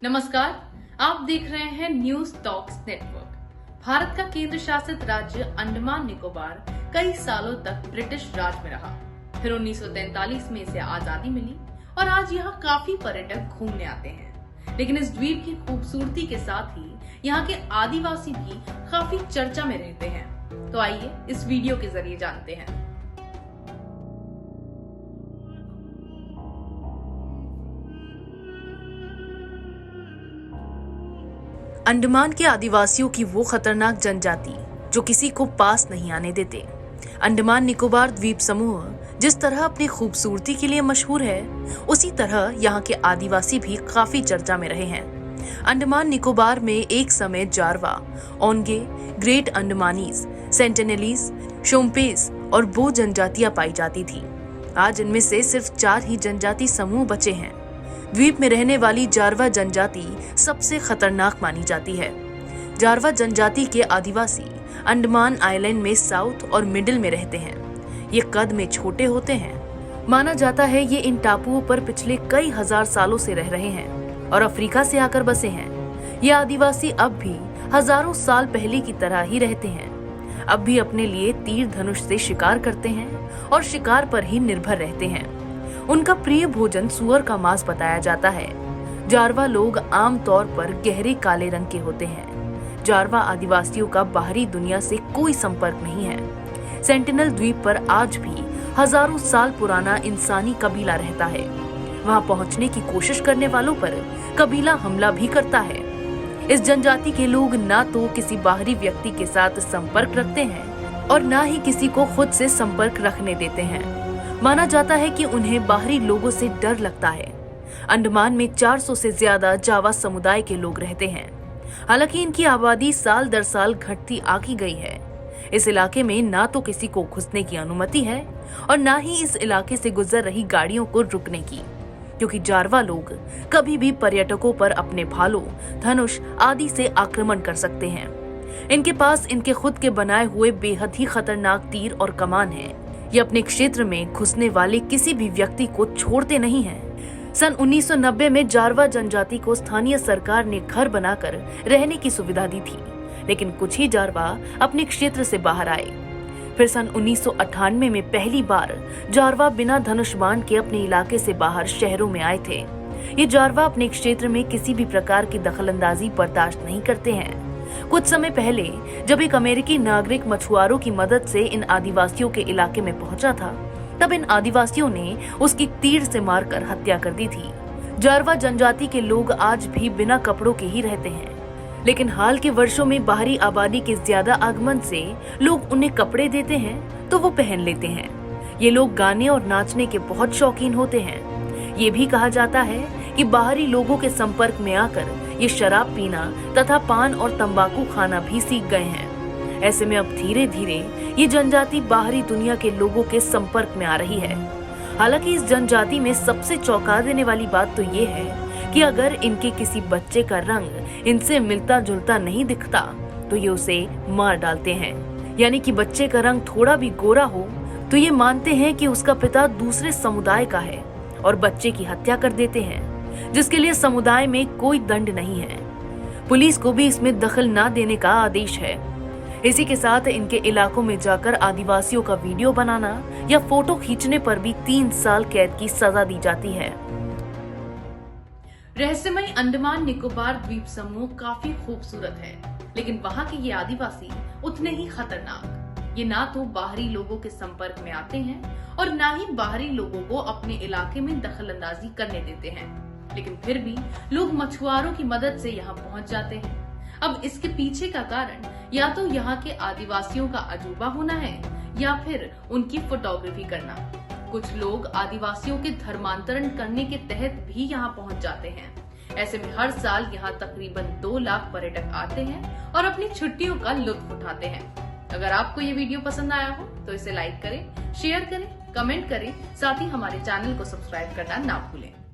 नमस्कार, आप देख रहे हैं न्यूज टॉक्स नेटवर्क। भारत का केंद्र शासित राज्य अंडमान निकोबार कई सालों तक ब्रिटिश राज में रहा। फिर 1943 में इसे आजादी मिली और आज यहाँ काफी पर्यटक घूमने आते हैं। लेकिन इस द्वीप की खूबसूरती के साथ ही यहाँ के आदिवासी भी काफी चर्चा में रहते हैं। तो आइए इस वीडियो के जरिए जानते हैं। अंडमान के आदिवासियों की वो खतरनाक जनजाति जो किसी को पास नहीं आने देते। अंडमान निकोबार द्वीप समूह जिस तरह अपनी खूबसूरती के लिए मशहूर है, उसी तरह यहाँ के आदिवासी भी काफी चर्चा में रहे हैं। अंडमान निकोबार में एक समय जारवा, ओंगे, ग्रेट अंडमानीज, सेंटिनेलीज, शोम्पेस और बो जनजातियां पाई जाती थी। आज इनमें से सिर्फ 4 ही जनजाति समूह बचे हैं। द्वीप में रहने वाली जारवा जनजाति सबसे खतरनाक मानी जाती है। जारवा जनजाति के आदिवासी अंडमान आइलैंड में साउथ और मिडिल में रहते हैं। ये कद में छोटे होते हैं। माना जाता है ये इन टापुओं पर पिछले कई हजार सालों से रह रहे हैं और अफ्रीका से आकर बसे हैं। ये आदिवासी अब भी हजारों साल पहले की तरह ही रहते हैं। अब भी अपने लिए तीर धनुष से शिकार करते हैं और शिकार पर ही निर्भर रहते हैं। उनका प्रिय भोजन सुअर का मांस बताया जाता है। जारवा लोग आमतौर पर गहरे काले रंग के होते हैं। जारवा आदिवासियों का बाहरी दुनिया से कोई संपर्क नहीं है। सेंटिनल द्वीप पर आज भी हजारों साल पुराना इंसानी कबीला रहता है। वहां पहुंचने की कोशिश करने वालों पर कबीला हमला भी करता है। इस जनजाति के लोग ना तो किसी बाहरी व्यक्ति के साथ संपर्क रखते हैं और ना ही किसी को खुद से संपर्क रखने देते हैं। माना जाता है कि उन्हें बाहरी लोगों से डर लगता है। अंडमान में 400 से ज्यादा जावा समुदाय के लोग रहते हैं। हालांकि इनकी आबादी साल दर साल घटती आकी गई है। इस इलाके में ना तो किसी को घुसने की अनुमति है और ना ही इस इलाके से गुजर रही गाड़ियों को रुकने की, क्योंकि जारवा लोग कभी भी पर्यटकों पर अपने भालों, धनुष आदि से आक्रमण कर सकते हैं। इनके पास इनके खुद के बनाए हुए बेहद ही खतरनाक तीर और कमान है। ये अपने क्षेत्र में घुसने वाले किसी भी व्यक्ति को छोड़ते नहीं हैं। सन 1990 में जारवा जनजाति को स्थानीय सरकार ने घर बनाकर रहने की सुविधा दी थी, लेकिन कुछ ही जारवा अपने क्षेत्र से बाहर आए। फिर सन 1998 में पहली बार जारवा बिना धनुष बाण के अपने इलाके से बाहर शहरों में आए थे। ये जारवा अपने क्षेत्र में किसी भी प्रकार की दखलंदाजी बर्दाश्त नहीं करते हैं। कुछ समय पहले जब एक अमेरिकी नागरिक मछुआरों की मदद से इन आदिवासियों के इलाके में पहुंचा था, तब इन आदिवासियों ने उसकी तीर से मारकर हत्या कर दी थी। जारवा जनजाति के लोग आज भी बिना कपड़ों के ही रहते हैं, लेकिन हाल के वर्षों में बाहरी आबादी के ज्यादा आगमन से लोग उन्हें कपड़े देते हैं तो वो पहन लेते हैं। ये लोग गाने और नाचने के बहुत शौकीन होते हैं। ये भी कहा जाता है कि बाहरी लोगों के संपर्क में आकर ये शराब पीना तथा पान और तंबाकू खाना भी सीख गए हैं। ऐसे में अब धीरे धीरे ये जनजाति बाहरी दुनिया के लोगों के संपर्क में आ रही है। हालांकि इस जनजाति में सबसे चौंका देने वाली बात तो ये है कि अगर इनके किसी बच्चे का रंग इनसे मिलता जुलता नहीं दिखता तो ये उसे मार डालते हैं। यानी कि बच्चे का रंग थोड़ा भी गोरा हो तो ये मानते हैं कि उसका पिता दूसरे समुदाय का है और बच्चे की हत्या कर देते हैं, जिसके लिए समुदाय में कोई दंड नहीं है। पुलिस को भी इसमें दखल ना देने का आदेश है। इसी के साथ इनके इलाकों में जाकर आदिवासियों का वीडियो बनाना या फोटो खींचने पर भी 3 साल कैद की सजा दी जाती है। रहस्यमय अंडमान निकोबार द्वीप समूह काफी खूबसूरत है, लेकिन वहाँ के ये आदिवासी उतने ही खतरनाक। ये ना तो बाहरी लोगों के संपर्क में आते हैं और ना ही बाहरी लोगों को अपने इलाके में दखलंदाजी करने देते हैं, लेकिन फिर भी लोग मछुआरों की मदद से यहाँ पहुँच जाते हैं। अब इसके पीछे का कारण या तो यहाँ के आदिवासियों का अजूबा होना है या फिर उनकी फोटोग्राफी करना। कुछ लोग आदिवासियों के धर्मांतरण करने के तहत भी यहाँ पहुँच जाते हैं। ऐसे में हर साल यहाँ तकरीबन 2 लाख पर्यटक आते हैं और अपनी छुट्टियों का लुत्फ उठाते हैं। अगर आपको ये वीडियो पसंद आया हो तो इसे लाइक करें, शेयर करें, कमेंट करें, साथ ही हमारे चैनल को सब्सक्राइब करना ना भूलें।